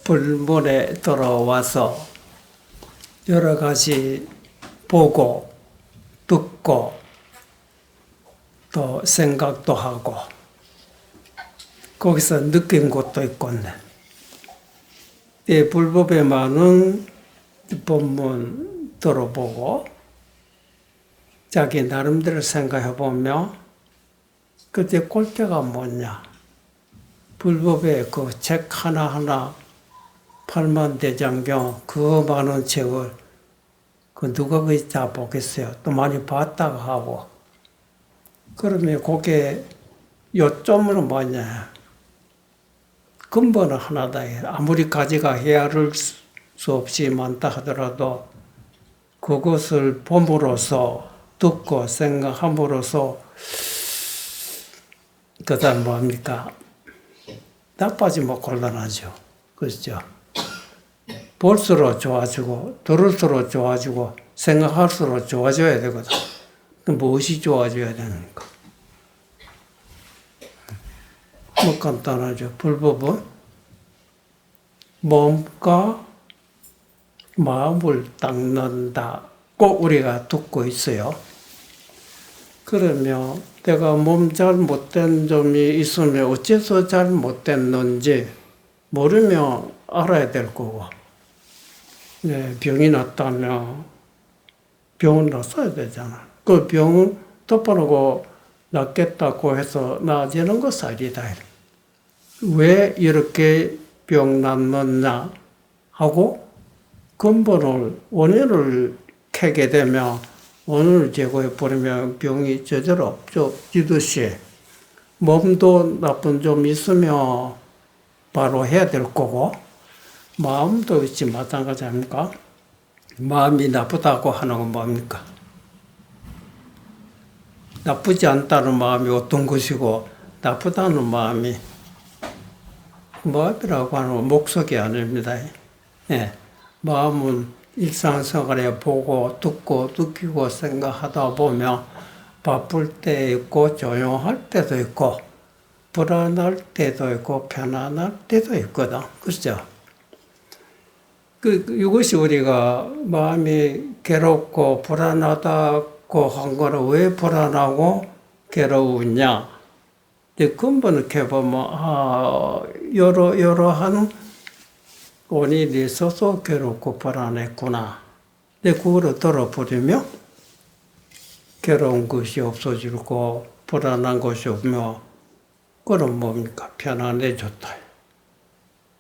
불문에 들어와서 여러 가지 보고 듣고 또 생각도 하고 거기서 느낀 것도 있겠네. 이 불법에 많은 법문 들어보고 자기 나름대로 생각해보며 그때 꼴대가 뭐냐. 불법의 그 책 하나하나 8만 대장경 그 많은 책을 그 누가 그 다 보겠어요. 또 많이 봤다고 하고 그러면 그게 요점은 뭐냐. 근본은 하나다. 아무리 가지가 헤아릴 수 없이 많다 하더라도 그것을 봄으로써 듣고 생각함으로써 그 다음 뭡니까? 나빠지면 곤란하죠. 그렇죠? 볼수록 좋아지고 들을수록 좋아지고 생각할수록 좋아져야 되거든. 무엇이 좋아져야 되는가? 뭐 간단하죠. 불법은 몸과 마음을 닦는다고 우리가 듣고 있어요. 그러면 내가 몸 잘못된 점이 있으면 어째서 잘못됐는지 모르면 알아야 될 거고, 네, 병이 났다면 병은 났어야 되잖아. 그 병은 덮어놓고 낫겠다고 해서 나아지는 것은 아니다. 왜 이렇게 병 났느냐 하고 근본을, 원인을 캐게 되면 원인을 제거해버리면 병이 제대로 없어지듯이 몸도 나쁜 점이 있으면 바로 해야 될 거고 마음도 있지 마찬가지 아닙니까? 마음이 나쁘다고 하는 건 뭡니까? 나쁘지 않다는 마음이 어떤 것이고 나쁘다는 마음이 마음이라고 하는 건 목석이 아닙니다. 예, 마음은 일상생활에 보고 듣고 느끼고 생각하다 보면 바쁠 때 있고 조용할 때도 있고 불안할 때도 있고 편안할 때도 있거든. 그렇죠? 이것이 우리가 마음이 괴롭고 불안하다고 한 거는 왜 불안하고 괴로우냐? 근본을 캐보면 여러한 원인이 있어서 괴롭고 불안했구나. 근데 그거를 들어버리면 괴로운 것이 없어지고 불안한 것이 없며 그건 뭡니까? 편안해졌다.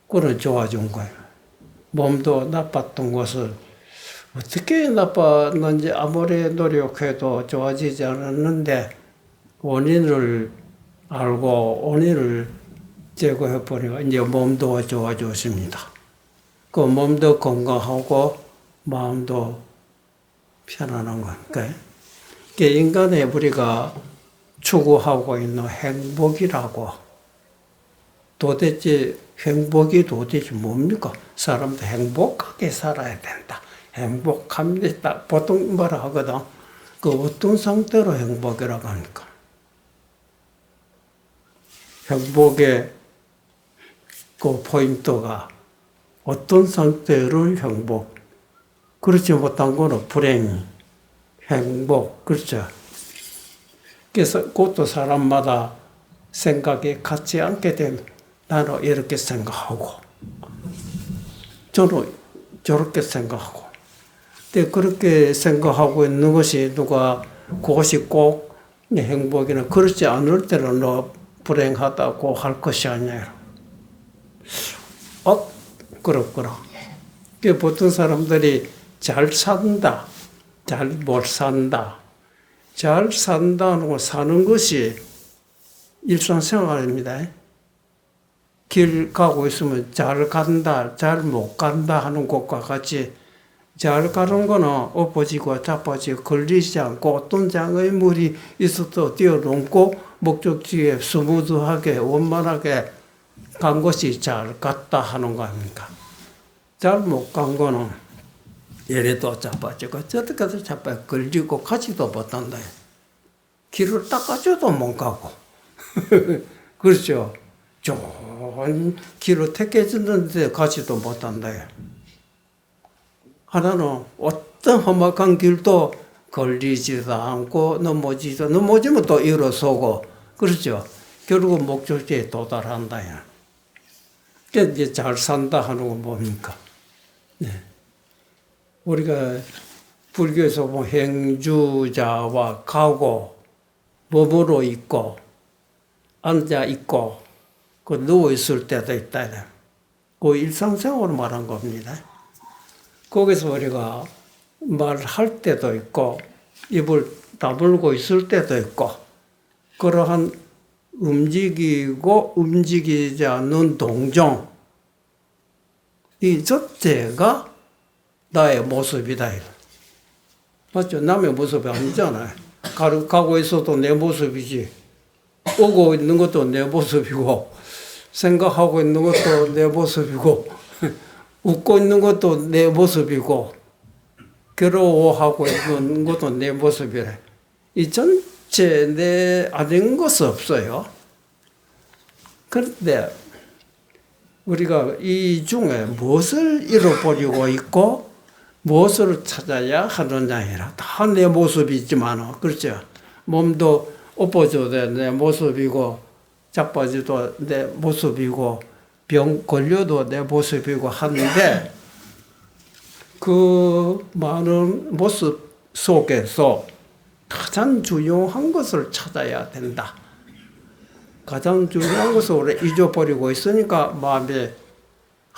그건 좋아진 거예요. 몸도 나빴던 것을 어떻게 나빴는지 아무리 노력해도 좋아지지 않았는데 원인을 알고 원인을 제거해버리고 이제 몸도 좋아졌습니다. 그 몸도 건강하고 마음도 편안한 거니까. 인간의 우리가 추구하고 있는 행복이라고 도대체 행복이 도대체 뭡니까? 사람도 행복하게 살아야 된다. 행복합니다. 보통 뭐라 하거든. 그 어떤 상태로 행복이라고 합니까? 행복의 그 포인트가 어떤 상태를 행복. 그렇지 못한 거는 불행, 행복. 그렇죠. 그래서 그것도 사람마다 생각이 같지 않게 되면 나는 이렇게 생각하고 저는 저렇게 생각하고 근데 그렇게 생각하고 있는 것이 누가 그것이 꼭 행복이나 그렇지 않을 때는 너 불행하다고 할 것이 아니에요. 그렇구나. 보통 사람들이 잘 산다, 잘 못 산다. 잘 산다는 거 사는 것이 일상생활입니다. 길 가고 있으면 잘 간다, 잘 못 간다 하는 것과 같이 잘 가는 거는 엎어지고 자빠지고 걸리지 않고 어떤 장애물이 있어도 뛰어넘고 목적지에 스무드하게 원만하게 간 것이 잘 갔다 하는 거 아닙니까? 잘 못 간 거는 얘네도 자빠지고 저때까지 자빠지고 걸리고 가지도 못한다. 길을 닦아줘도 못 가고 그렇죠. 좋은 길을 택해줬는데 가지도 못한다. 하나는 어떤 험악한 길도 걸리지도 않고 넘어지면 또 일어서고 그렇죠. 결국 목적지에 도달한다. 그러니까 이제 잘 산다 하는 건 뭡니까? 네. 우리가 불교에서 보면 행주자와 가고 몸으로 있고 앉아 있고 그 누워 있을 때도 있다. 그 일상생활을 말한 겁니다. 거기서 우리가 말할 때도 있고 입을 다물고 있을 때도 있고 그러한 움직이고 움직이지 않는 동정 이 자체가 나의 모습이다. 맞죠? 남의 모습이 아니잖아요. 가고 있어도 내 모습이지. 오고 있는 것도 내 모습이고 생각하고 있는 것도 내 모습이고 웃고 있는 것도 내 모습이고 괴로워하고 있는 것도 내 모습이래. 이 전체 내 아닌 것은 없어요. 그런데 우리가 이 중에 무엇을 잃어버리고 있고 무엇을 찾아야 하느냐이라. 다 내 모습이지만 그렇죠. 몸도 엎어져도 내 모습이고 자빠져도 내 모습이고 병 걸려도 내 모습이고 하는데 그 많은 모습 속에서 가장 중요한 것을 찾아야 된다. 가장 중요한 것을 우리 잊어버리고 있으니까 마음이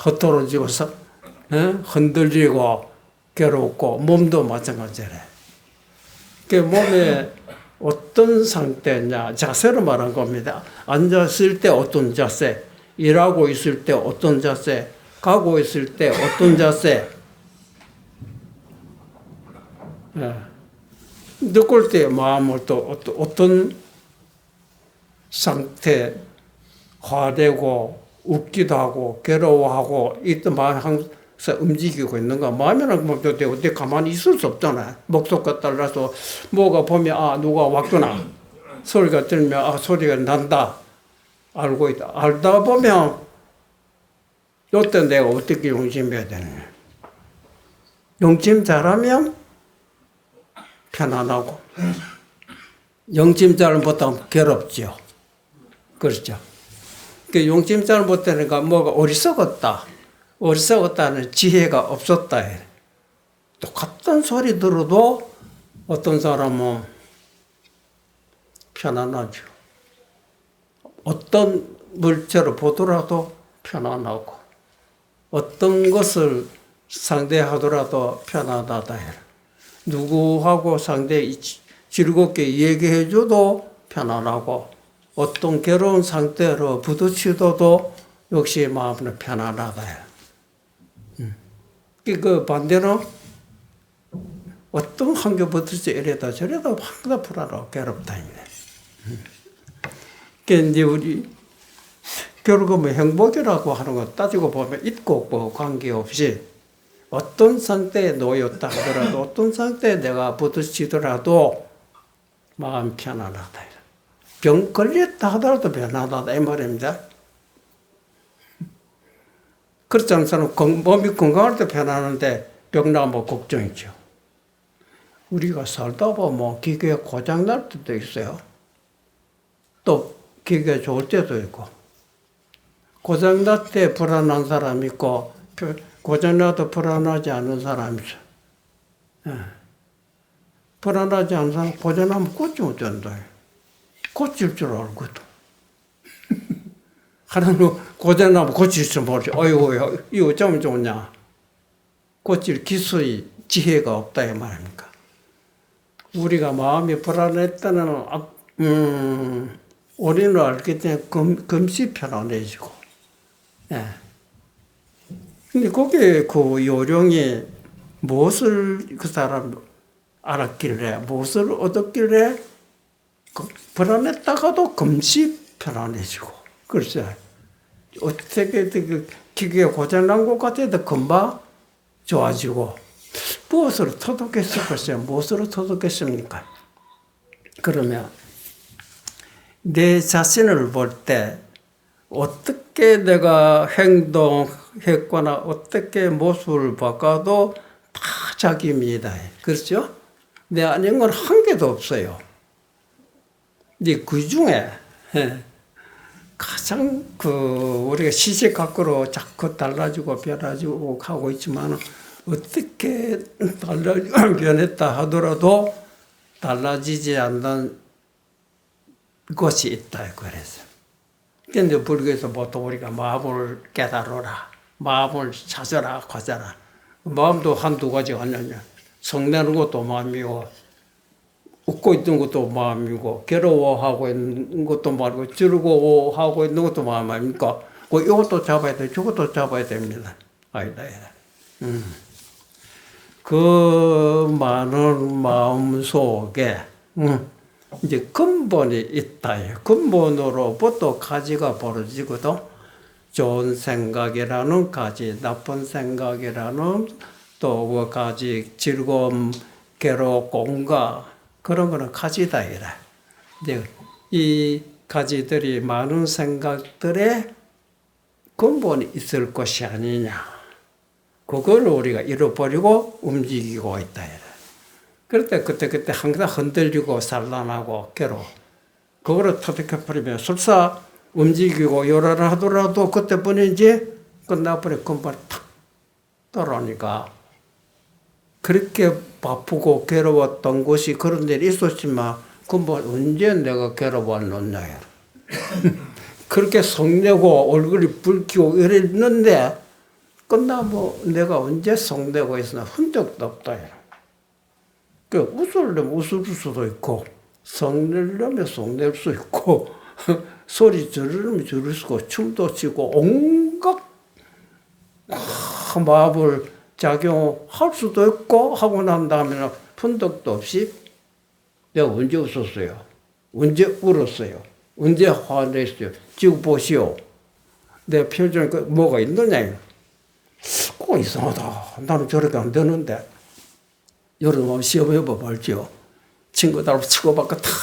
헛돌아지고서 흔들리고 괴롭고 몸도 마찬가지래. 그 몸에 어떤 상태냐 자세를 말한 겁니다. 앉았을 때 어떤 자세, 일하고 있을 때 어떤 자세, 가고 있을 때 어떤 자세, 느낄 때 마음을 또 어떤 상태, 화되고 웃기도 하고 괴로워하고 이때 마음 항상 움직이고 있는가. 마음이라는 것도 어디 가만히 있을 수 없잖아요. 목소리가 달라서 뭐가 보면 누가 왔구나. 소리가 들면 소리가 난다. 알고 있다. 알다 보면 이때 내가 어떻게 용심해야 되느냐. 용심 잘하면 편안하고 용심 잘 못하면 괴롭죠. 그렇죠. 그 용심 잘 못하니까 뭐가 어리석었다는 지혜가 없었다. 똑같은 소리 들어도 어떤 사람은 편안하죠. 어떤 물체를 보더라도 편안하고 어떤 것을 상대하더라도 편안하다. 누구하고 상대 즐겁게 얘기해줘도 편안하고 어떤 괴로운 상태로 부딪히도 역시 마음은 편안하다. 그 반대로 어떤 환경부터 이래다 저래다 항상 불안하고 괴롭다. 그러니까 이제 우리 결국은 행복이라고 하는 거 따지고 보면 있고 없고 관계없이 어떤 상태에 놓였다 하더라도 어떤 상태에 내가 부딪히더라도 마음 편안하다. 병 걸렸다 하더라도 편안하다 이 말입니다. 그렇지 않은 사람은 몸이 건강할 때 편안한데 병 나면 걱정이죠. 우리가 살다 보면 기계 고장 날 때도 있어요. 또 기계 좋을 때도 있고 고장 날 때 불안한 사람이 있고 고장 나도 불안하지 않은 사람이 있어요. 불안하지 않은 사람 고장 나면 고치면 된다. 고칠 줄 알거든. 하나는 고장 나면 고칠 줄 모르지. 어이구, 이거 어쩌면 좋냐. 고칠 기술이 지혜가 없다 이 말입니까. 우리가 마음이 불안했다는 우리는 알기 때문에 금시 편안해지고. 근데 거기에 그 요령이 무엇을 그 사람 알았길래, 무엇을 얻었길래 불안했다가도 금시 편안해지고. 그렇죠. 어떻게 기계에 고장난 것 같아도 금방 좋아지고. 무엇으로 터득했을 것이요? 무엇으로 터득했습니까? 그러면 내 자신을 볼 때 어떻게 내가 행동했거나 어떻게 모습을 바꿔도 다 자기입니다. 그렇죠? 내 아닌 건 한 개도 없어요. 근데 그 중에 가장 우리가 시시 각으로 자꾸 달라지고 변화지고 하고 있지만 어떻게 변했다 하더라도 달라지지 않는 것이 있다. 그래서. 근데 불교에서 보통 우리가 마음을 깨달아라, 마음을 찾아라, 가져라. 마음도 한두 가지가 아니냐. 성내는 것도 마음이고, 웃고 있는 것도 마음이고, 괴로워하고 있는 것도 마음이고, 즐거워하고 있는 것도 마음 아닙니까? 이것도 잡아야 돼, 저것도 잡아야 됩니다. 아니다. 그 많은 마음 속에, 이제 근본이 있다. 근본으로부터 가지가 벌어지거든. 좋은 생각이라는 가지, 나쁜 생각이라는 또 가지, 즐거움, 괴로움, 공과 그런 거는 가지다 이래. 이제 이 가지들이 많은 생각들의 근본이 있을 것이 아니냐. 그걸 우리가 잃어버리고 움직이고 있다 이래. 그럴 때 그때 항상 흔들리고 산란하고 괴로워. 그거를 터득해버리면 설사 움직이고 요란을 하더라도 그때뿐이지 끝나버려 금방 탁 떨어오니까 그렇게 바쁘고 괴로웠던 것이 그런 일이 있었지만 금방 언제 내가 괴로웠느냐. 그렇게 성내고 얼굴이 붉히고 이랬는데 끝나면 내가 언제 성내고 있으나 흔적도 없다. 그 웃으려면 웃을 수도 있고 성내려면 성낼 수 있고 소리 지르려면 지를 수 있고 춤도 추고 온갖 마음을 작용할 수도 있고 하고 난 다음에 분덕도 없이 내가 언제 웃었어요? 언제 울었어요? 언제 화냈어요? 지금 보시오. 내 표정에 뭐가 있느냐? 꼭 이상하다. 나는 저렇게 안 되는데. 여러분 한번 시험해봐 볼지요. 친구들 치고받고 탁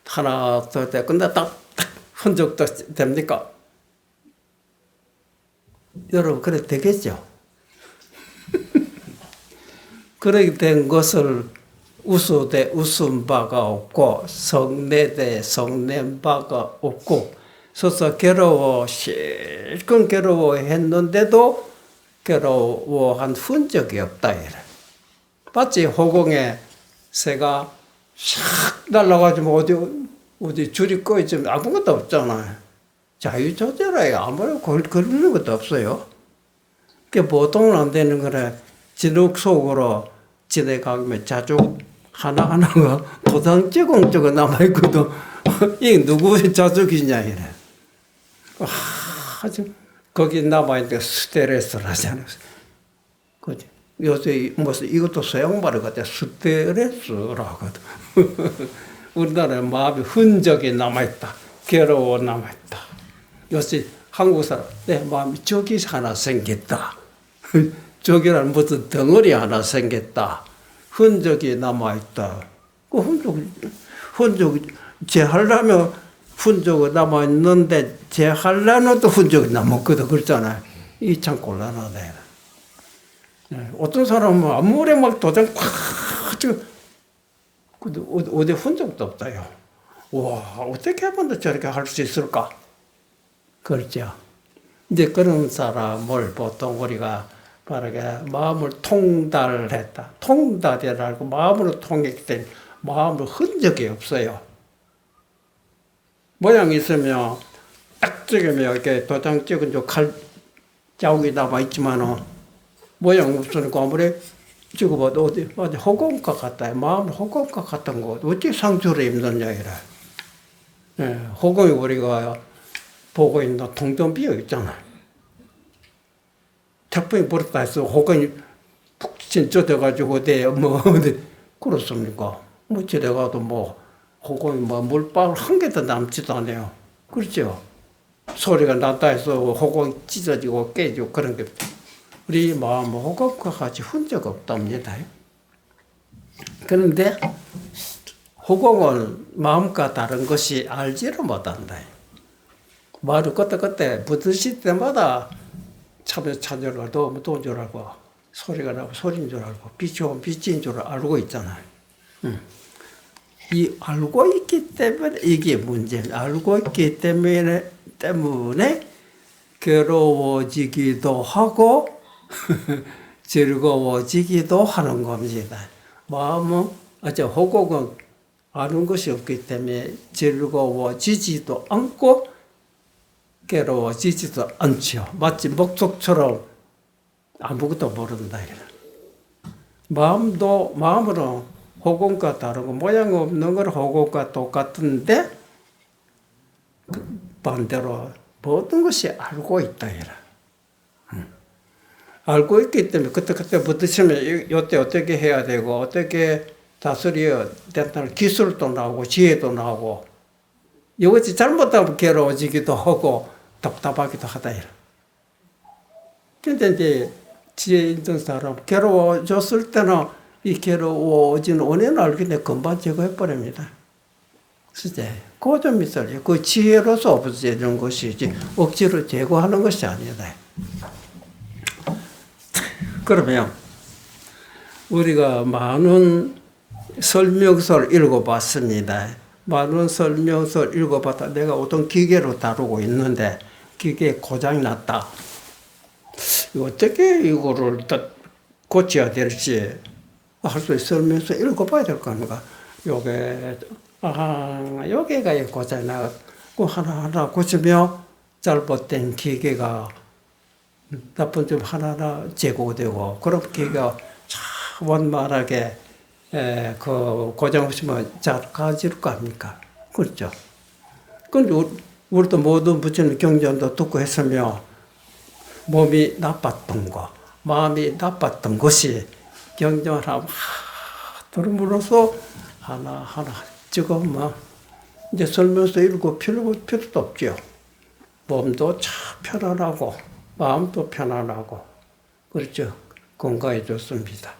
하나 둘 때 근데 딱 흔적도 됩니까? 여러분 그래 되겠죠? 그렇게 된 것을 웃으되 웃은 바가 없고 성내되 성낸 바가 없고 서서 실컷 괴로워했는데도 괴로워한 흔적이 없다 이래. 봤지? 허공에 새가 샥 날아가지고 어디 줄이 꺼있지만 아무것도 없잖아요. 자유자재라요. 아무런 걸리는 것도 없어요. 그 보통은 안 되는 거래. 진흙 속으로 지내가면 자주 하나하나가 도장 찍어 남아있거든. 이게 누구의 자족이냐, 이래. 아주 거기 남아있는데 스트레스를 하잖아요. 그지? 요새 무슨 이것도 서양말을 갖다 스트레스라고 하거든. 우리나라에 마음의 흔적이 남아있다. 괴로워 남아있다. 요새 한국 사람 내 마음이 저기 하나 생겼다. 저기라는 무슨 덩어리 하나 생겼다. 흔적이 남아있다. 그 흔적 재하려면 흔적이 남아있는데 재하려면 또 흔적이 남았거든. 그렇잖아요. 이 참 곤란하다. 어떤 사람은 아무리 막 도장 팍 찍어 어디 흔적도 없다요. 와, 어떻게 하면 저렇게 할 수 있을까? 그렇죠. 이제 그런 사람을 보통 우리가 바르게 마음을 통달했다. 통달이라고 마음으로 통했기 때문에 마음으로 흔적이 없어요. 모양이 있으면 딱 찍으면 이렇게 도장 찍은 칼 자국이 남아있지만은 모양 없으니까 아무리 찍어봐도 어디 허공과 같다. 마음은 허공과 같은 거 어찌 상처를 입느냐 이래. 허공이 우리가 보고 있는 동전 비어 있잖아. 태풍이 불었다 해서 허공이 푹 진짜돼가지고 어디 그렇습니까? 뭐 집에 가도 허공이 물방울 한 개도 남지도 않아요. 그렇죠? 소리가 났다 해서 허공이 찢어지고 깨지고 그런 게 우리 마음은 허공과 같이 흔적 없답니다. 그런데 허공은 마음과 다른 것이 알지를 못한다. 말을 그때 부딪힐 때마다 참여 찬열을 도움 줄 알고 소리가 나고 소리인 줄 알고 빛이 오면 빛인 줄 알고 있잖아요. 이 알고 있기 때문에 이게 문제예요. 알고 있기 때문에 괴로워지기도 하고 즐거워지기도 하는 겁니다. 마음은 허공은 아는 것이 없기 때문에 즐거워지지도 않고 괴로워지지도 않죠. 마치 목석처럼 아무것도 모른다. 마음으로 허공과 다르고 모양 없는 건 허공과 똑같은데 반대로 모든 것이 알고 있다. 알고 있기 때문에 그때 부딪히면 이때 어떻게 해야 되고 어떻게 다스려야 된다는 기술도 나오고 지혜도 나오고 이것이 잘못하면 괴로워지기도 하고 답답하기도 하다. 근데 이제 지혜 있는 사람 괴로워졌을 때는 이 괴로워지는 원인을 알기 때문에 금방 제거해버립니다. 진짜 그좀 있어요. 그 지혜로서 없어지는 것이지 억지로 제거하는 것이 아니다. 그러면 우리가 많은 설명서를 읽어봤습니다. 많은 설명서를 읽어봤다. 내가 어떤 기계로 다루고 있는데 기계에 고장이 났다. 어떻게 이거를 고쳐야 될지 할 수 있어 설명서 읽어봐야 될 거 아닙니까? 여기가 고장이 나고 하나하나 고치며 잘못된 기계가 나쁜 점 하나하나 제거되고 그런 기계가 참 원만하게 그 고장 없으면 잘 가질 거 아닙니까? 그렇죠? 근데 우리도 모든 부처님 경전도 듣고 했으며 몸이 나빴던 거, 마음이 나빴던 것이 경전을 하면 들음으로써 하나하나 지금 이제 설명서 읽고 필요도 없죠. 몸도 참 편안하고 마음도 편안하고 그렇죠. 건강해졌습니다.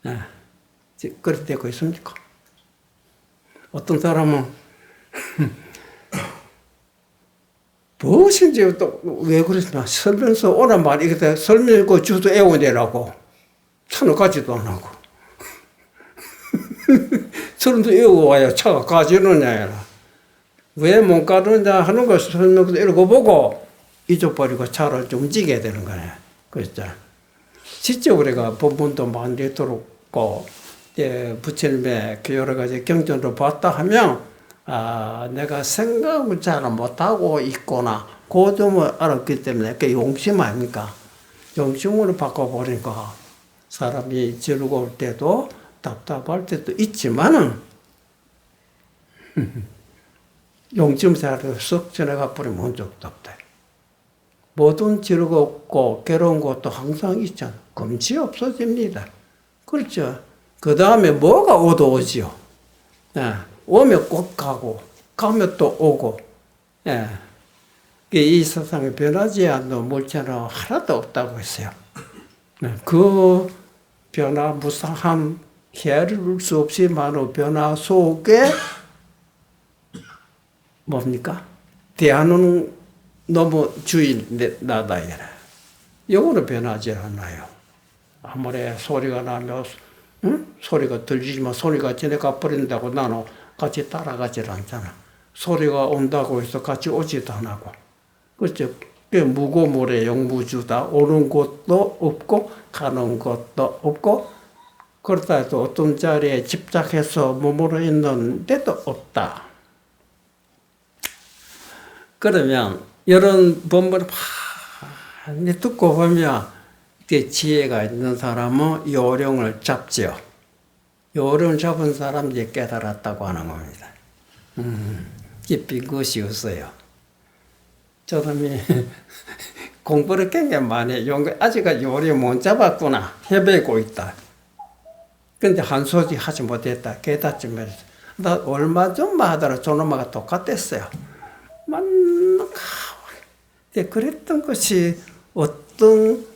네. 그렇게 되고 있습니까? 어떤 사람은 무엇인지 또 왜 그러시나 설명서 오란 말이 이렇게 설명 읽고 주소 애워내라고 차는 가지도 안 하고 설명서 애워와야 차가 가지느냐 왜 못 가느냐 하는 걸 설명서 읽어보고 잊어버리고 차를 좀 움직여야 되는 거네. 그렇죠. 직접 우리가 본문도 많이 들었고 부처님의 그 여러 가지 경전을 봤다 하면 내가 생각을 잘 못하고 있구나. 그 점을 알았기 때문에 그게 용심 아닙니까? 용심으로 바꿔버리니까 사람이 즐거울 때도 답답할 때도 있지만은 용심 사람을 썩 지나가 버리면 문제도 없다. 모든 즐겁고 괴로운 것도 항상 있잖아. 금시 없어집니다. 그렇죠. 그 다음에 뭐가 어두워지요? 오면 꼭 가고, 가면 또 오고, 이 세상에 변하지 않는 물체는 하나도 없다고 했어요. 그 변화, 무상함, 헤아릴 수 없이 많은 변화 속에 뭡니까? 대하는 너무 주의 나다. 이거는 변하지 않아요. 아무리 소리가 나면 소리가 들리지만 소리가 지나가 버린다고 나는 같이 따라가질 않잖아. 소리가 온다고 해서 같이 오지도 안 하고. 그렇죠. 무고물의 영무주다. 오는 것도 없고 가는 것도 없고 그렇다 해도 어떤 자리에 집착해서 머물러 있는 데도 없다. 그러면 이런 본문을 많이 듣고 보면 지혜가 있는 사람은 요령을 잡죠. 요령 잡은 사람이 깨달았다고 하는 겁니다. 깊은 것이 없어요. 저 사람이 공부를 굉장히 많이 해요. 아직까지 요령 못 잡았구나. 헤매고 있다. 근데 한 소리 하지 못했다. 깨닫지 못했다. 나 얼마 전만 하더라도 저놈하고 똑같았어요. 그랬던 것이 어떤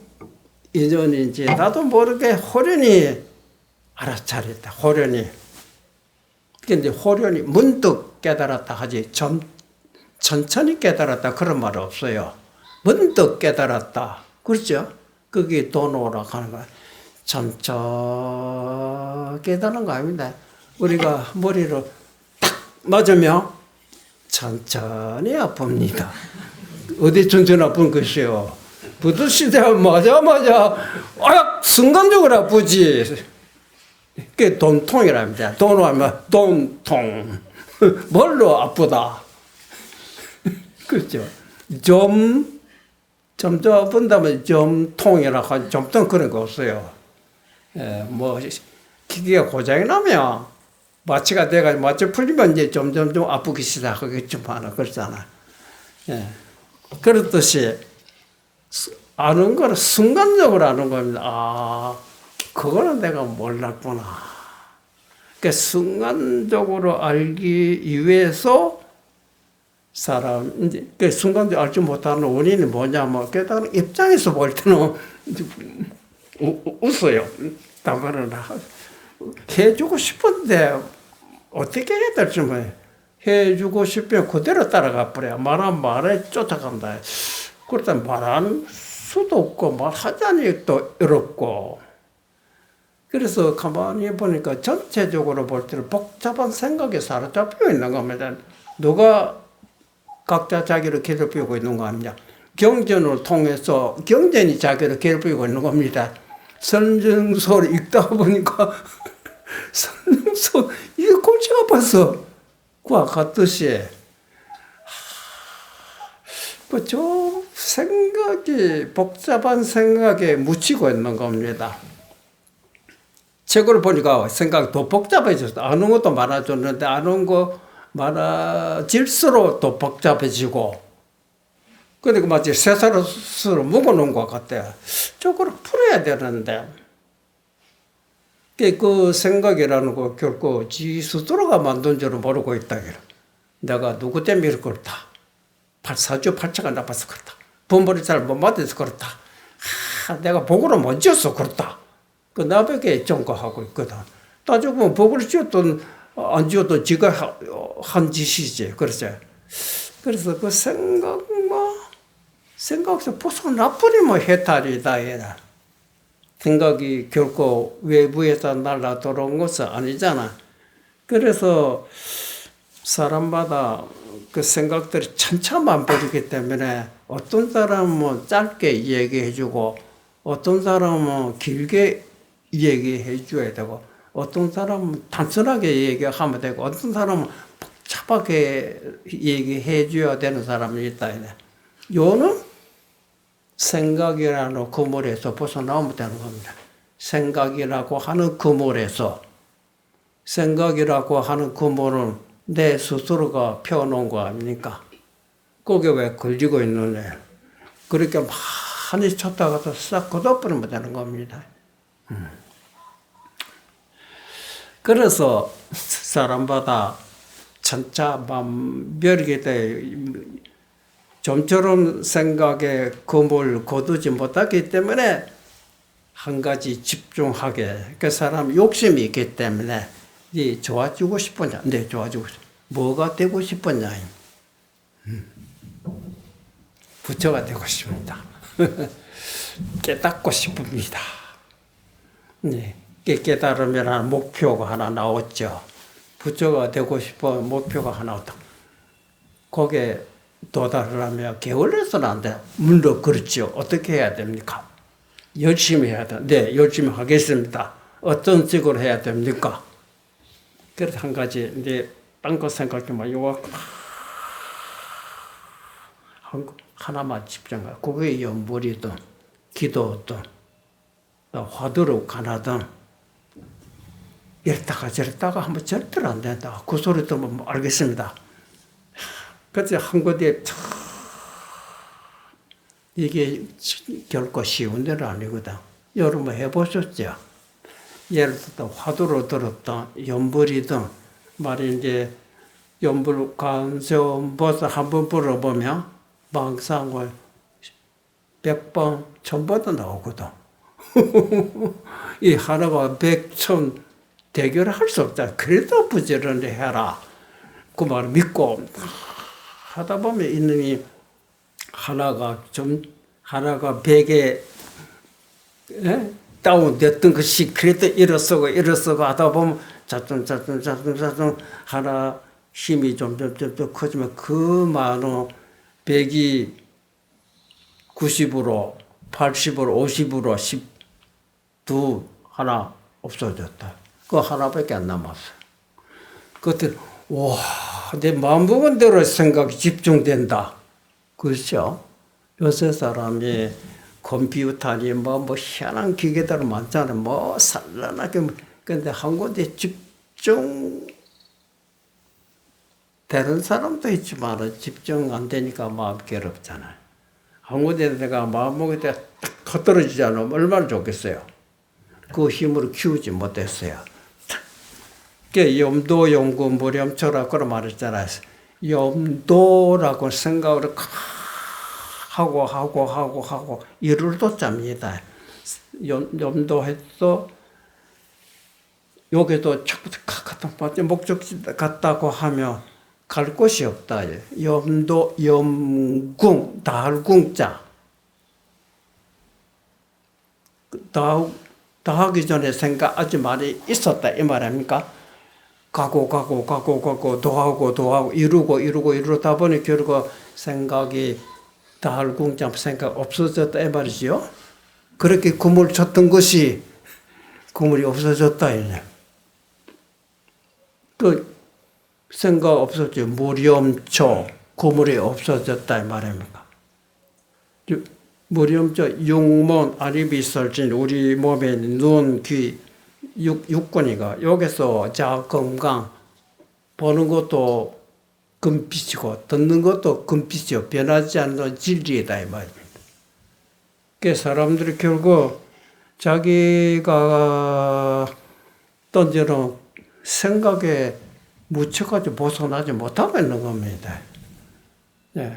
인연인지 나도 모르게 호련히 알아차렸다. 호련히. 근데 호련히 문득 깨달았다 하지 천천히 깨달았다 그런 말 없어요. 문득 깨달았다. 그렇죠? 그게 도노라고 하는 거야. 천천히 깨달은 거 아닙니다. 우리가 머리를 탁 맞으면 천천히 아픕니다. 어디 천천히 아픈 것이요? 부두시대 맞아. 순간적으로 아프지. 그게 돈통이랍니다. 돈으로 하면 돈통. 뭘로 아프다. 그렇죠. 점점 아픈다면 점통이라고 하지. 점통 그런 거 없어요. 기계가 고장이 나면 마취가 돼가지고 마취 풀리면 이제 점점 아프기 시작하겠지만 그렇잖아. 그렇듯이 아는 거는 순간적으로 아는 겁니다. 그거는 내가 몰랐구나. 그러니까 순간적으로 알기 위해서 그 순간적으로 알지 못하는 원인이 뭐냐면 깨달은 입장에서 볼 때는 웃어요. 답변을 해주고 싶은데 어떻게 해야 될지 몰라요. 해주고 싶으면 그대로 따라가 버려요. 말한 말에 쫓아간다. 그렇다 말하는 수도 없고 말하자니 또 어렵고. 그래서 가만히 보니까 전체적으로 볼 때는 복잡한 생각에 사로잡혀 있는 겁니다. 누가 각자 자기를 괴롭히고 있는 거 아니냐. 경전을 통해서 경전이 자기를 괴롭히고 있는 겁니다. 선정서를 읽다 보니까 선정서 이게 골치 아파서 그와 같듯이 좀 생각이 복잡한 생각에 묻히고 있는 겁니다. 책을 보니까 생각이 더 복잡해졌어. 아는 것도 많아졌는데 아는 거 많아질수록 더 복잡해지고 그러니까 마치 쇠사슬로 묶어놓은 것 같아요. 저거를 풀어야 되는데 그 생각이라는 거 결코 지 스스로가 만든 줄을 모르고 있다. 내가 누구 때문에 이렇게 그렇다. 사주 팔자가 나빠서 그렇다. 분벌이 잘 못 맞아서 그렇다. 내가 복으로 못 지어서 그렇다. 그 나밖에 전가하고 있거든. 따지고 보면 복을 지었든 안 지어도 지가 한 짓이지. 그렇죠. 그래서 그 생각에서 벗어나버리면 해탈이다. 얘라. 생각이 결코 외부에서 날라 들어온 것은 아니잖아. 그래서 사람마다 그 생각들이 천차만별이기 때문에 어떤 사람은 짧게 얘기해주고 어떤 사람은 길게 얘기해 줘야 되고 어떤 사람은 단순하게 얘기하면 되고 어떤 사람은 복잡하게 얘기해 줘야 되는 사람이 있다. 요는 생각이라는 그물에서 벗어나오면 되는 겁니다. 생각이라고 하는 그물에서 생각이라고 하는 그물은 내 스스로가 펴놓은 거 아닙니까? 거기에 왜 걸리고 있느냐. 그렇게 많이 쳤다가도 싹 걷어버리면 되는 겁니다. 그래서 사람마다 천차만별이기 때문에 좀처럼 생각에 그물 거두지 못하기 때문에 한 가지 집중하게 그 사람 욕심이 있기 때문에 네 좋아지고 싶었냐? 네 좋아지고 싶어. 뭐가 되고 싶었냐? 부처가 되고 싶습니다. 깨닫고 싶습니다. 네, 깨달으면 목표가 하나 나왔죠. 부처가 되고 싶어 목표가 하나 나왔다. 거기에 도달하려면 게을러서는 안 돼. 물론 그렇죠. 어떻게 해야 됩니까? 열심히 해야 돼. 네, 열심히 하겠습니다. 어떤 식으로 해야 됩니까? 그래서 한 가지 이제 딴 거 생각하면 요거 하나만 집중해. 그게 연불이든 기도든 화두로 가나든 이랬다가 저랬다가 하면 절대로 안 된다. 그 소리 들으면 알겠습니다. 그래서 한 곳에 이게 결코 쉬운 데는 아니거든. 여러분 해보셨죠? 예를 들어 화두로 들었던 연불이든 말이 이제 연불 관세음보살 한번 불어보면 망상을 100번, 1000번도 나오거든. 이 하나가 100, 1000, 대결을 할 수 없다. 그래도 부지런히 해라. 그 말을 믿고 하다 보면 이놈이 하나가 벽에 다운됐던 것이 그래도 일어서고 하다 보면 자tum 하나 힘이 점점 커지면 그 많은 100이 90으로 80으로 50으로 12 하나 없어졌다. 그 하나밖에 안 남았어요. 그때 와, 내 마음 먹은 대로 생각이 집중된다. 그렇죠? 요새 사람이 컴퓨터니 뭐 희한한 기계들 많잖아요. 뭐 산란하게. 근데 한 군데 집중 되는 사람도 있지만 집중 안 되니까 마음 괴롭잖아요. 한 군데 내가 마음 먹을 때 딱 떨어지지 않으면 얼마나 좋겠어요. 그 힘으로 키우지 못했어요. 염도, 용구, 무렴초라고 말했잖아요. 염도라고 생각을 하고 이를 뒀답니다. 염도해서 여기도 자꾸 목적지 같다고 하면 갈 곳이 없다. 염도, 염궁, 달궁자. 다 하기 전에 생각 아주 많이 있었다. 이 말 아닙니까? 가고 도하고 이루다 보니 결국 생각이 달궁자 생각 없어졌다 이 말이지요. 그렇게 꿈을 쳤던 것이 꿈이 없어졌다 이제. 그 생각 없어졌죠. 무렴초 꿈이 없어졌다 이 말입니까? 무렴초 육문 아리비설진 우리 몸에 눈, 귀 육군이가 여기서 자 건강 보는 것도 금빛이고 듣는 것도 금빛이요 변하지 않는 진리이다 이 말입니다. 그 사람들이 결국 자기가 던져놓은 생각에 묻혀가지고 벗어나지 못하고 있는 겁니다. 네.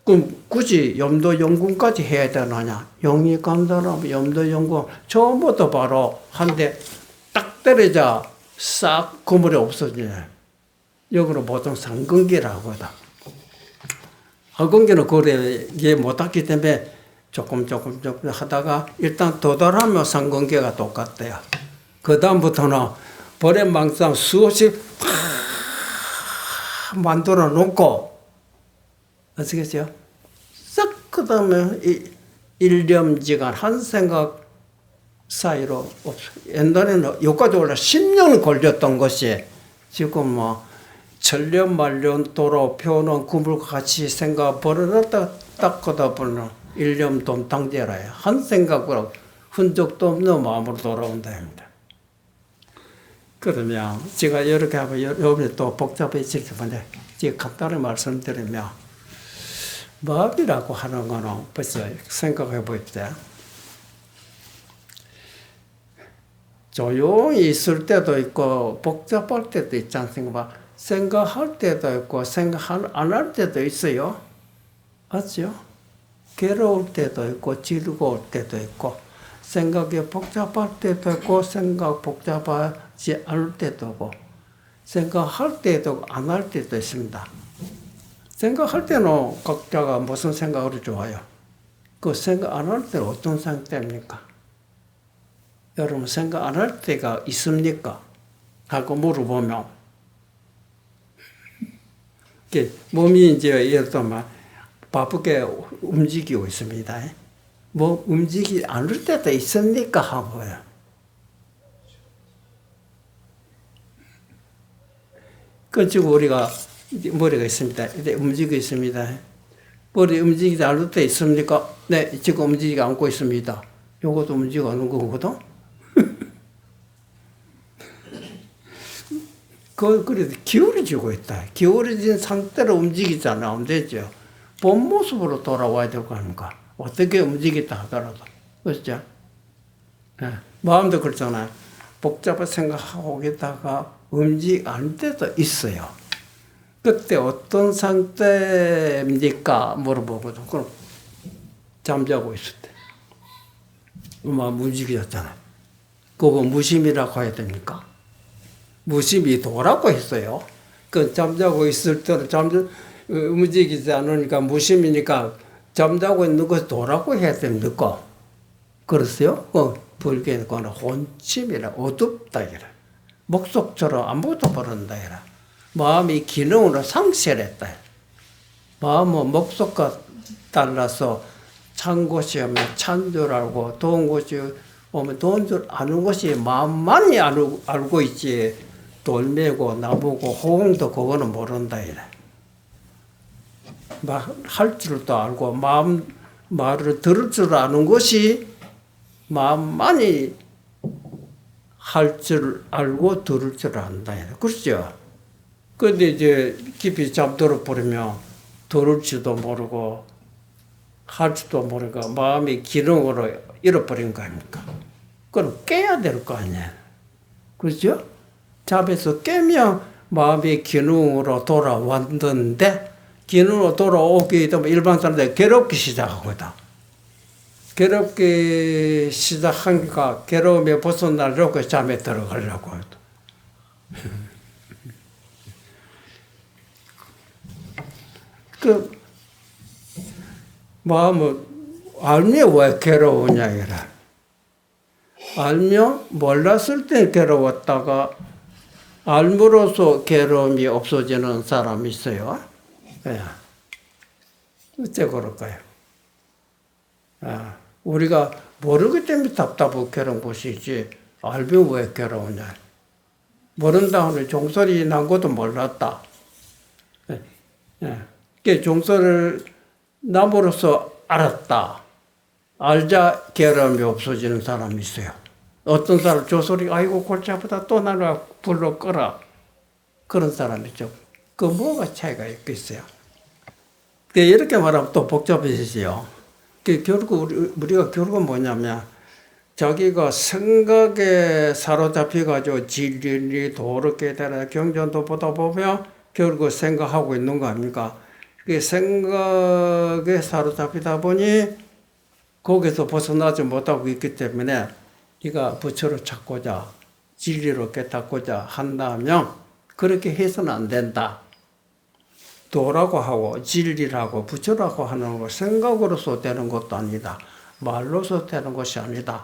그럼 굳이 염도 연궁까지 해야 되느냐? 영이 간다라면 염도 연궁 처음부터 바로 한 대 딱 때리자 싹 그물이 없어지네. 여기로 보통 상근기라고 하다. 상근기는 그래 이해 못했기 때문에 조금 하다가 일단 도달하면 상근기가 똑같대요. 그 다음부터는 버렛망상 수없이 만들어 놓고 아시겠어요? 싹 그 다음에 일념지간 한 생각 사이로 없어. 옛날에는 여기까지 올라 10년 걸렸던 것이 지금 뭐 천년 만년 돌아표는 구물과 같이 생각 버려놨다 딱 하다 보면 일념 돈탕제라요. 한 생각으로 흔적도 없는 마음으로 돌아온다 합니다. 그러면 제가 이렇게 하면 여러분이 또 복잡해질 텐데 제가 간단히 말씀드리면 마음이라고 하는 거는 벌써 생각해 봅시다. 조용히 있을 때도 있고 복잡할 때도 있지 않습니까? 생각할 때도 있고 생각 안 할 때도 있어요. 맞죠? 괴로울 때도 있고 즐거울 때도 있고 생각이 복잡할 때도 있고 생각 복잡하지 않을 때도 있고 생각할 때도 안 할 때도 있습니다. 생각할 때는 각자가 무슨 생각으로 좋아요? 그 생각 안 할 때는 어떤 상태입니까? 여러분 생각 안 할 때가 있습니까? 하고 물어보면 몸이 이제 예를 들면 바쁘게 움직이고 있습니다. 뭐 움직이지 않을 때도 있습니까? 하고요. 그리고 우리가 머리가 있습니다. 이제 움직이고 있습니다. 머리 움직이지 않을 때 있습니까? 네, 지금 움직이지 않고 있습니다. 요것도 움직이고 하는 거거든? 그래도 기울어지고 있다. 기울어진 상태로 움직이지 않으면 되죠. 본 모습으로 돌아와야 되고 하는가. 어떻게 움직이다 하더라도. 그렇죠? 네. 마음도 그렇잖아요. 복잡한 생각하고 있다가 움직이지 않을 때도 있어요. 그때 어떤 상태입니까? 물어보거든. 그럼 잠자고 있을 때. 막 움직여졌잖아요. 그거 무심이라고 해야 됩니까? 무심히 도라고 했어요. 그 잠자고 있을 때는 움직이지 않으니까 무심이니까 잠자고 있는 것을 도라고 해야 됩니까? 그랬어요? 불교에는 그거는 혼침이라 어둡다 이라. 목속처럼 아무것도 모른다 이라. 마음이 기능으로 상실했다. 마음은 목속과 달라서 찬 곳이 오면 찬 줄 알고 더운 곳이 오면 더운 줄 아는 것이 마음만이 알고 있지 돌매고 나무고 호응도 그거는 모른다 이래. 할 줄도 알고 말을 들을 줄 아는 것이 마음만이 할 줄 알고 들을 줄 안다 이래. 그렇죠? 근데 이제 깊이 잠들어 버리면 들을지도 모르고 할 줄도 모르고 마음이 기능으로 잃어버린 거 아닙니까? 그럼 깨야 될 거 아니에요. 그렇죠? 잠에서 깨면 마음이 기능으로 돌아왔는데 기능으로 돌아오게 되면 일반 사람들이 괴롭기 시작하거든. 괴롭기 시작하니까 괴로움에 벗어나려고 잠에 들어가려고 해도. 그 마음은 알면 왜 괴로우냐 이라. 알면 몰랐을 때 괴로웠다가 알므로써 괴로움이 없어지는 사람이 있어요. 예. 어째 그럴까요? 우리가 모르기 때문에 답답하고 괴로운 것이지 알면 왜 괴로우냐. 모른다 하는 종소리 난 것도 몰랐다. 그 종소리를 남으로써 알았다. 알자 괴로움이 없어지는 사람이 있어요. 어떤 사람 종소리 아이고 골치 아프다 또 나를 불러 끌어. 그런 사람이죠. 그 뭐가 차이가 있겠어요. 이렇게 말하면 또 복잡해지죠. 결국 우리가 결국은 뭐냐면 자기가 생각에 사로잡혀가지고 진리 도르게 되는 경전도 보다 보면 결국 생각하고 있는 거 아닙니까? 그 생각에 사로잡히다 보니 거기서 벗어나지 못하고 있기 때문에 네가 부처를 찾고자 진리로 깨닫고자 한다면 그렇게 해서는 안 된다. 도라고 하고 진리라고 부처라고 하는 거 생각으로서 되는 것도 아니다. 말로서 되는 것이 아니다.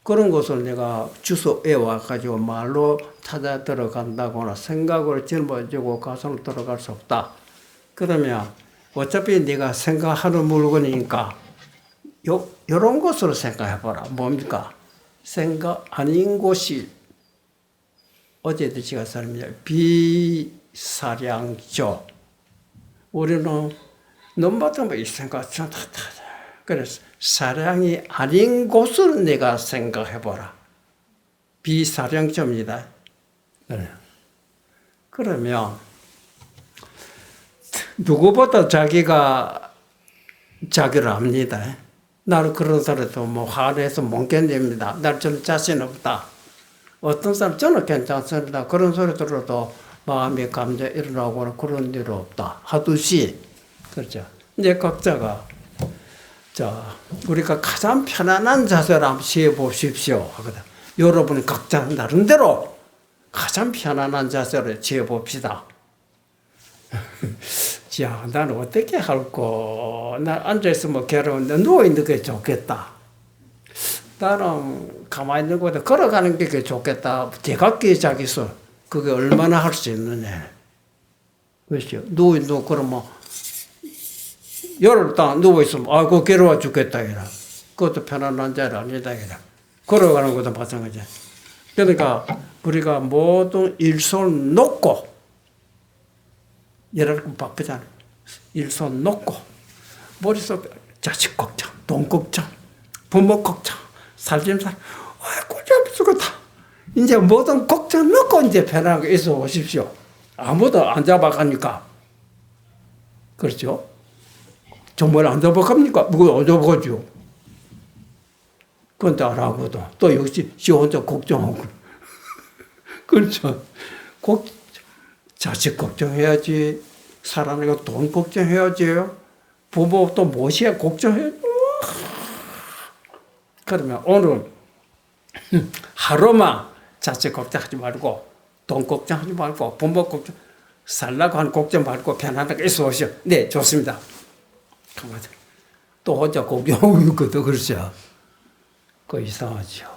그런 것을 내가 주소 외워가지고 말로 찾아 들어간다거나 생각으로 짊어지고 가슴으로 들어갈 수 없다. 그러면 어차피 네가 생각하는 물건이니까 이런 것으로 생각해봐라. 뭡니까? 생각 아닌 곳이 어제도 제가 설명해 비사량조. 우리는 눈밭은 이 생각 좋다. 그래서 사량이 아닌 곳을 내가 생각해보라. 비사량점이다. 그러면 누구보다 자기가 자기를 압니다. 나는 그런 사람도 뭐 화내서 못 견딥니다. 날 저는 자신 없다. 어떤 사람 저는 괜찮습니다. 그런 소리 들어도 마음의 감정 일어나거나 그런 일 없다. 하듯이 그렇죠. 이제 각자가 자 우리가 가장 편안한 자세를 한번 시해 보십시오 하거든. 여러분이 각자 나름대로 가장 편안한 자세를 지어 봅시다. 야, 나는 어떻게 할까? 나 앉아있으면 괴로운데 누워있는 게 좋겠다. 나는 가만히 있는 것보다 걸어가는 게 좋겠다. 제각기 자기서 그게 얼마나 할 수 있느냐. 그렇죠. 누워있는 그러면 열흘 동안 누워있으면 아이고 괴로워 죽겠다. 이라. 그것도 편안한 자리 아니다. 이라. 걸어가는 것도 마찬가지야. 그러니까 우리가 모든 일손 놓고 여러분 바쁘잖아. 일손 놓고 머릿속에 자식 걱정, 돈 걱정, 부모 걱정, 살림살, 꼴좀 죽었다. 이제 모든 걱정 놓고 이제 편하게 있어 오십시오. 아무도 안 잡아가니까. 그렇죠? 정말 안 잡아갑니까? 누구 안 잡아가죠? 그건 또 알아보도. 또 역시 지 혼자 걱정하고. 그렇죠? 자식 걱정해야지. 사람이가 돈 걱정해야지. 부모 또 무엇이야 걱정해야지. 그러면 오늘 하루만 자식 걱정하지 말고 돈 걱정하지 말고 부모 걱정 살라고 하는 걱정 말고 편안하게 있어 오시오. 네, 좋습니다. 또 혼자 걱정하고 있거든, 그렇죠? 그 이상하죠.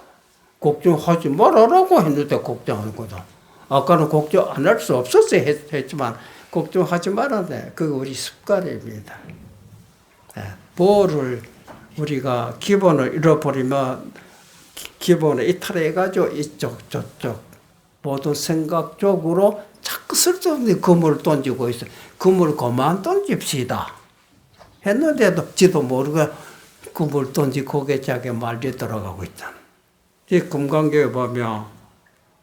걱정하지 말아라고 했는데 걱정하는 거다. 아까는 걱정 안 할 수 없었어 했지만 걱정하지 말아야 그거 우리 습관입니다. 뭐를 우리가 기본을 잃어버리면 기본을 이탈해가지고 이쪽 저쪽 모든 생각 쪽으로 자꾸 쓸데없는 그물을 던지고 있어요. 그물 그만 던집시다 했는데도 지도 모르고 그물 던지고 고개짝에 말려 들어가고 있잖아. 이 금강경에 보면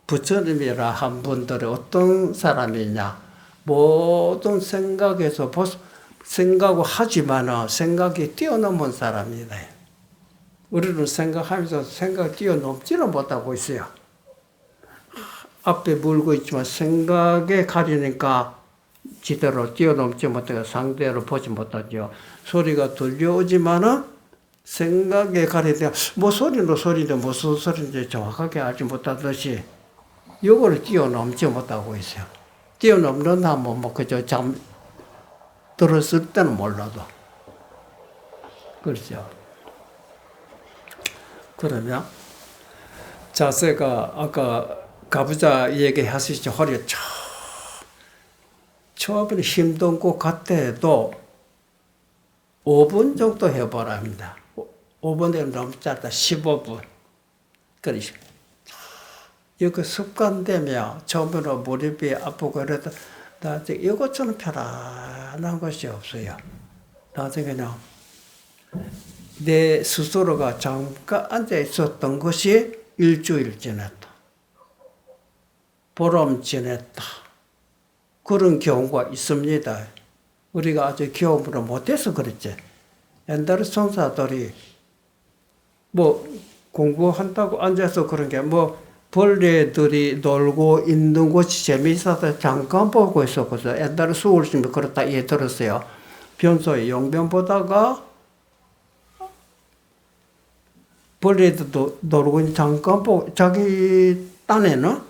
부처님이라 한 분들이 어떤 사람이냐, 모든 생각에서 생각을 하지만 생각이 뛰어넘은 사람이다. 우리는 생각하면서 생각을 뛰어넘지는 못하고 있어요. 앞에 물고 있지만 생각에 가리니까 지대로 뛰어넘지 못하고 상대로 보지 못하죠. 소리가 들려오지만은 생각에 가리니까 뭐 소리는 소리인데 무슨 소리인지 정확하게 알지 못하듯이 이거를 뛰어넘지 못하고 있어요. 뛰어넘는다 뭐 그저 잠 들었을 때는 몰라도 그렇죠. 그러면 자세가 아까 가부자 얘기하시죠. 허리 처음에 힘든 것 같아도 5분 정도 해보라 합니다. 5분에 너무 짧다. 15분. 그러시. 이거 습관되면 처음에는 무릎이 아프고 이래도 나중에 이것처럼 편안한 것이 없어요. 나중에는 내 스스로가 잠깐 앉아 있었던 것이 일주일 지났다. 보름 지냈다. 그런 경우가 있습니다. 우리가 아주 경험을 못해서 그랬지. 옛날에 성사들이 뭐 공부한다고 앉아서 그런 게 뭐 벌레들이 놀고 있는 곳이 재미있어서 잠깐 보고 있었거든요. 옛날에 수월심이 그렇다 예 들었어요. 평소에 용변 보다가 벌레들도 놀고 있는 잠깐 보고 자기 딴에는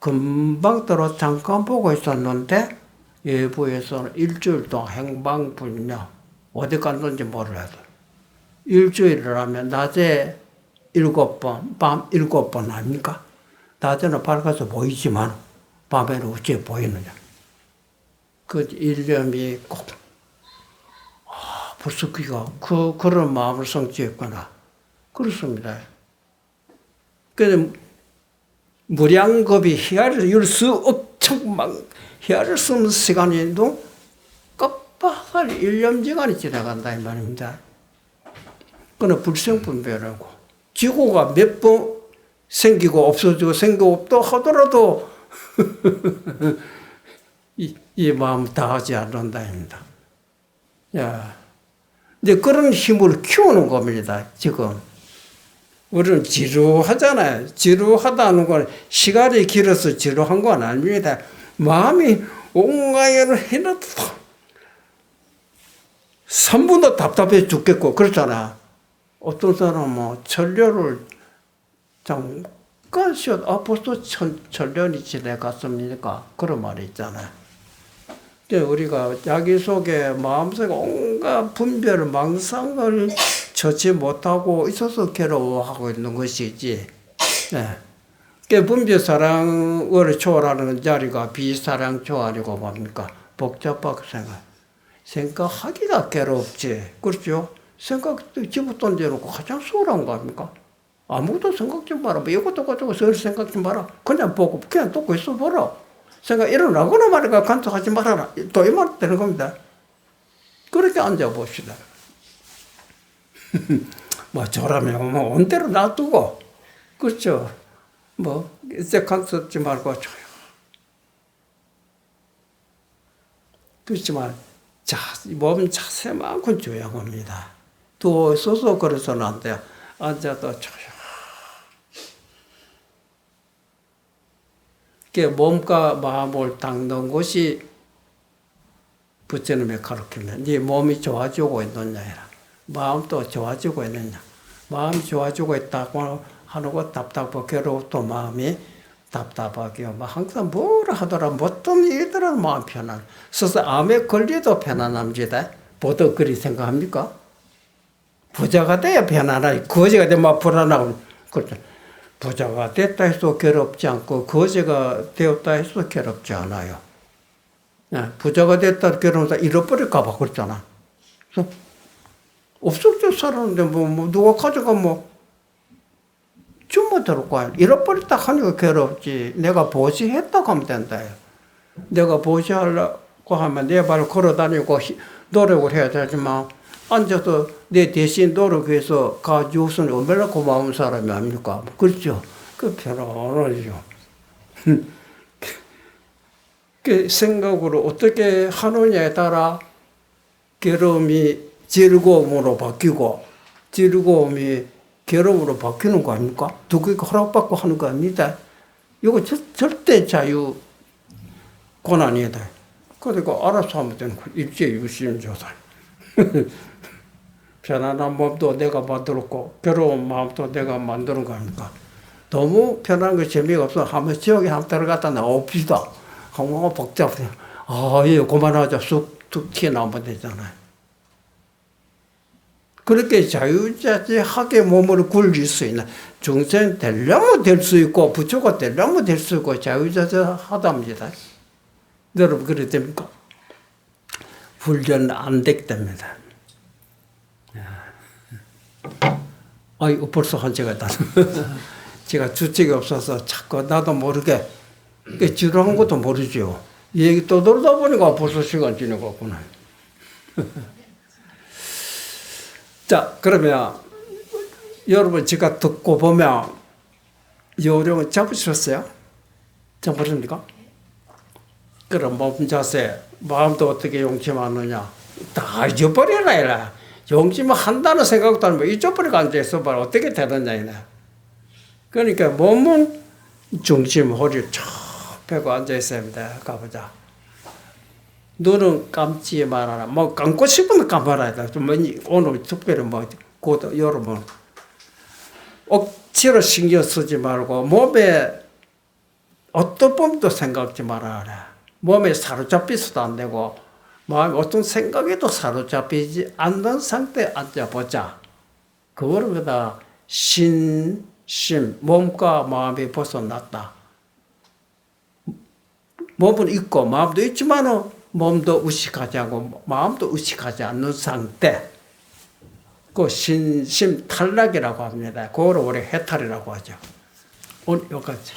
금방 들어 잠깐 보고 있었는데 예부에서는 일주일 동안 행방불명 어디 갔는지 몰라도 일주일을 하면 낮에 7번, 밤 7번 아닙니까? 낮에는 밝아서 보이지만 밤에는 어째 보이느냐. 그 일념이 꼭 벌써 그가 그런 마음을 성취했구나. 그렇습니다. 그래서 무량겁이 희화를 열수 엄청 막 희화를 쓰는 시간에도 깜빡할 일념지간이 지나간다 이 말입니다. 그는 불생분별하고 지구가 몇 번 생기고 없어지고 생기고 또 하더라도 이 마음 다 하지 않는다입니다. 야, 이제 그런 힘을 키우는 겁니다. 지금 우리는 지루하잖아요. 지루하다는 건 시간이 길어서 지루한 건 아닙니다. 마음이 온가에를 해놔도 3분도 답답해 죽겠고 그렇잖아. 어떤 사람은 천년을 잠깐 쉬어도 벌써 천년이 지나갔습니까? 그런 말이 있잖아요. 우리가 자기 속에 마음속에 온갖 분별, 망상을 처치 못하고 있어서 괴로워하고 있는 것이지. 네. 분별 사랑을 초월하는 자리가 비사랑 초월이고 뭡니까? 복잡하게 생각하기가 괴롭지. 그렇죠? 생각 집어 던져놓고 가장 수월한 거 아닙니까? 아무것도 생각 좀 마라. 뭐 이것도 가지고 생각 좀 마라. 그냥 보고 그냥 듣고 있어 보라. 생각 일어나거나 말이가 간섭하지 말아라. 또 이 말 되는 겁니다. 그렇게 앉아봅시다. 뭐 저라면 뭐 온대로 놔두고 그렇죠. 뭐 이제 간섭지 말고 줘요. 그렇지만 몸 자세만큼 조용합니다. 또 서서 그래서는 안 돼요. 앉아도 조용. 몸과 마음을 닦는 것이 부처님의 가르침입니다. 네 몸이 좋아지고 있느냐, 마음도 좋아지고 있느냐. 마음이 좋아지고 있다고 하는 것 답답하고 괴로웠던 마음이 답답하게 뭐 항상 뭐라 하더라 어떤 일이더라도 마음 편안. 그래서 암에 걸려도 편안합니다. 보통 그리 생각합니까? 부자가 돼야 편안하지. 거지가 되면 불안하고 그렇죠. 부자가 됐다 해서 괴롭지 않고 거지가 되었다 해서 괴롭지 않아요. 부자가 됐다 괴롭다 잃어버릴까 봐 그렇잖아. 그래서 없을 때 살았는데 뭐 누가 가져가면 주무도록 거 잃어버렸다 하니까 괴롭지. 내가 보시했다고 하면 된다. 내가 보시하려고 하면 내 발 걸어 다니고 노력을 해야 되지만 앉아서 내 대신 노력해서 가져오서는 얼마나 고마운 사람이 아닙니까? 그렇죠? 그 편안하죠. 그 생각으로 어떻게 하느냐에 따라 괴로움이 즐거움으로 바뀌고 즐거움이 괴로움으로 바뀌는 거 아닙니까? 누구에게 허락받고 하는 거 아닙니다. 이거 절대 자유 고난이다. 그러니까 알아서 하면 되는 거야. 일제유신조사. 편안한 몸도 내가 만들었고 괴로운 마음도 내가 만드는 거 아닙니까? 너무 편안한 거 재미가 없어. 한번 지옥에 한번 들어갔다 나옵시다. 한번 복잡해. 예, 그만하자. 쑥 튀어나오면 되잖아요. 그렇게 자유자재하게 몸을 굴릴 수 있는 중생 되려면 될 수 있고 부처가 되려면 될 수 있고 자유자재하답니다. 여러분 그래 됩니까? 훈련 안 되기 때문이다. 이거 벌써 한 시간 다. 제가 주책이 없어서 자꾸 나도 모르게 지루한 것도 모르죠. 이 얘기 또 들어다 보니까 벌써 시간 지나고 갔구나. 자, 그러면 여러분 제가 듣고 보면 요령을 잡으셨어요? 잡으십니까? 그럼 몸 자세, 마음도 어떻게 용심하느냐 다 잊어버려라 이라. 용심을 한다는 생각도 안 하면 잊어버리고 앉아있어 봐. 어떻게 되느냐 이래. 그러니까 몸은 중심 허리를 쫙 펴고 앉아있어야 합니다. 가보자. 눈은 감지 말아라. 뭐 감고 싶으면 감아라. 오늘 특별히 여러분 억지로 신경 쓰지 말고 몸에 어떤 범도 생각지 말아라. 몸에 사로잡혀서도 안 되고 마음이 어떤 생각에도 사로잡히지 않는 상태에 앉아보자. 그거보다 심, 몸과 마음이 벗어났다. 몸은 있고 마음도 있지만 몸도 의식하지 않고 마음도 의식하지 않는 상태. 그 신심 탈락이라고 합니다. 그걸 우리 해탈이라고 하죠. 오늘 여기까지.